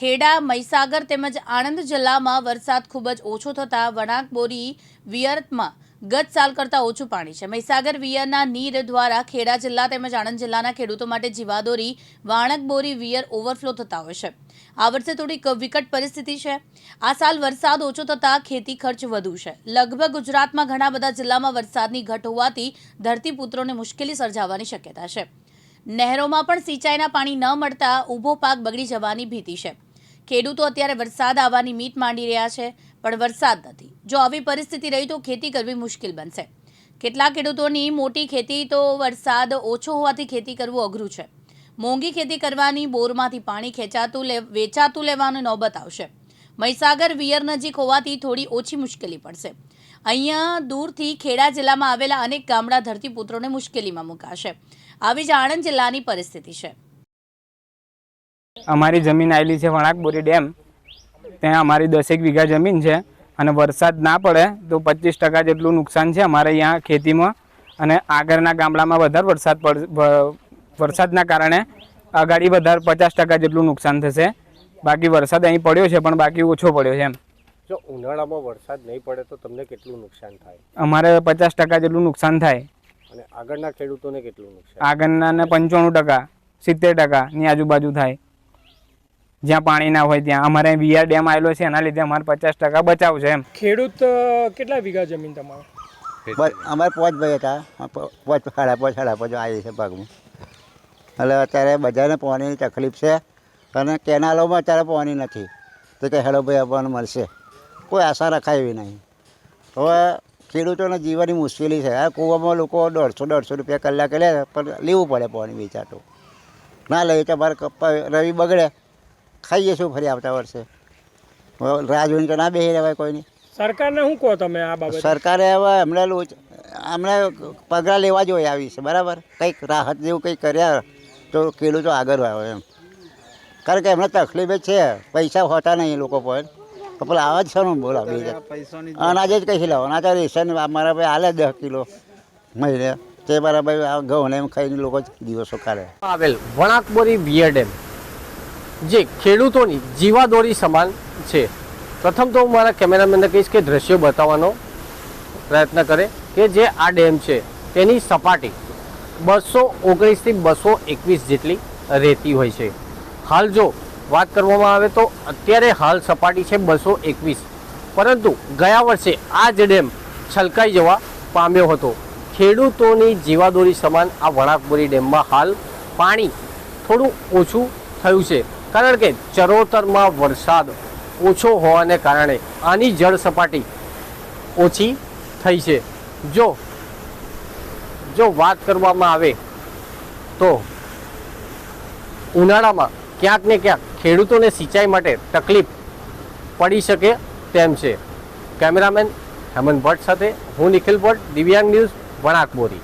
ખેડા, મહીસાગર તેમજ આણંદ જિલ્લામાં વરસાદ ખૂબ જ ઓછો થતાં વણાકબોરી વિયરમાં ગત સાલ કરતાં ઓછું પાણી છે। મહીસાગર વિયરના નીર દ્વારા ખેડા જિલ્લા તેમજ આણંદ જિલ્લાના ખેડૂતો માટે જીવાદોરી વાણકબોરી વિયર ઓવરફ્લો થતા હોય છે। આ વર્ષે થોડીક વિકટ પરિસ્થિતિ છે। આ સાલ વરસાદ ઓછો થતાં ખેતી ખર્ચ વધુ છે। લગભગ ગુજરાતમાં ઘણા બધા જિલ્લામાં વરસાદની ઘટ હોવાથી ધરતીપુત્રોને મુશ્કેલી સર્જાવાની શક્યતા છે। નહેરોમાં પણ સિંચાઈના પાણી ન મળતા ઊભો પાક બગડી જવાની ભીતિ છે। ખેડૂતો અત્યારે વરસાદ આવવાની મીટ માંડી રહ્યા છે, પણ વરસાદ નથી। જો આવી પરિસ્થિતિ રહી તો ખેતી કરવી મુશ્કેલ બનશે। કેટલાક ખેડૂતોની મોટી ખેતી તો વરસાદ ઓછો હોવાથી ખેતી કરવું અઘરું છે। મોંઘી ખેતી કરવાની બોરમાંથી પાણી વેચાતું લેવાની નોબત આવશે। મહીસાગર વિયર નજીક હોવાથી થોડી ઓછી મુશ્કેલી પડશે। અહીંયા દૂરથી ખેડા જિલ્લામાં આવેલા અનેક ગામડા ધરતીપુત્રોને મુશ્કેલીમાં મુકાશે। આવી જ આણંદ જિલ્લાની પરિસ્થિતિ છે। અમારી જમીન આવેલી છે વણાકબોરી ડેમ, ત્યાં અમારી 10 વીઘા જમીન છે અને વરસાદ ના પડે તો 25% જેટલું નુકસાન છે અમારે અહીંયા ખેતીમાં। અને આગળના ગામડામાં વધારે વરસાદના કારણે આગાડી વધારે 50% જેટલું નુકસાન થશે। બાકી વરસાદ અહીં પડ્યો છે પણ બાકી ઓછો પડ્યો છે। એમ જો ઉનાળામાં વરસાદ નહીં પડે તો તમને કેટલું નુકસાન થાય? અમારે 50% જેટલું નુકસાન થાય અને આગળના ખેડૂતોને કેટલું નુકસાન? આગળના 95%, 70% ની આજુબાજુ થાય। જ્યાં પાણી ના હોય ત્યાં અમારે વિયર ડેમ આવેલો છે, એના લીધે અમારે 50% બચાવ છે। એમ ખેડૂત કેટલા વીઘા જમીન તમારે? અમારે 5 ભાઈ હતા, 5 સાડા 5 આવી છે ભાગમાં। એટલે અત્યારે બધાને પાણીની તકલીફ છે અને કેનાલોમાં અત્યારે પાણી નથી, તો કે હેડો ભાઈ આપણને મળશે, કોઈ આશા રખાય એવી નહીં। હવે ખેડૂતોને જીવવાની મુશ્કેલી છે। આ કૂવામાં લોકો 150 રૂપિયા કલાકે લે, પણ લેવું પડે પાણી વેચાતું, ના લે તો મારે રવિ બગડે, ખાઈએ શું ફરી આવતા વર્ષે? રાહ જોઈને તો ના બેસી રહેવાય કોઈની। સરકારને શું કહો તમે આ બાબતે? સરકારે હવે અમને પગલાં લેવા જોઈએ આવી છે, બરાબર? કંઈક રાહત જેવું કંઈક કર્યા તો ખેડૂતો આગળ આવે એમ, કારણ કે એમને તકલીફ જ છે, પૈસા હોતા નહીં એ લોકો પર। પેલા આવા જ છે ને, બોલા અનાજ જ કઈ લાવો? અનાજ રેશન મારા ભાઈ હાલે 10 કિલો મહિને, તે મારા ભાઈ આ ઘઉં એમ ખાઈને લોકો દિવસો કાઢે। આવેલ વણાકબોરી વિયર ડેમ જે ખેડૂતોની જીવાદોરી સમાન છે। પ્રથમ તો હું મારા કેમેરામેનને કહીશ કે દ્રશ્યો બતાવવાનો પ્રયત્ન કરે કે જે આ ડેમ છે તેની સપાટી 219 થી 221 જેટલી રહેતી હોય છે। હાલ જો વાત કરવામાં આવે તો અત્યારે હાલ સપાટી છે 221, પરંતુ ગયા વર્ષે આ જ ડેમ છલકાઈ જવા પામ્યો હતો। ખેડૂતોની જીવાદોરી સમાન આ વણાકબોરી ડેમમાં હાલ પાણી થોડું ઓછું થયું છે, કારણ કે ચરોતરમાં વરસાદ ઓછો હોવાને કારણે આની જળ સપાટી ઓછી થઈ છે। જો વાત કરવામાં આવે તો ઉનાળામાં ક્યાંક ને ક્યાંક ખેડૂતોને સિંચાઈ માટે તકલીફ પડી શકે તેમ છે। કેમેરામેન હેમંત ભટ્ટ સાથે હું નિખિલ ભટ્ટ, દિવ્યાંગ ન્યૂઝ, વણાકબોરી।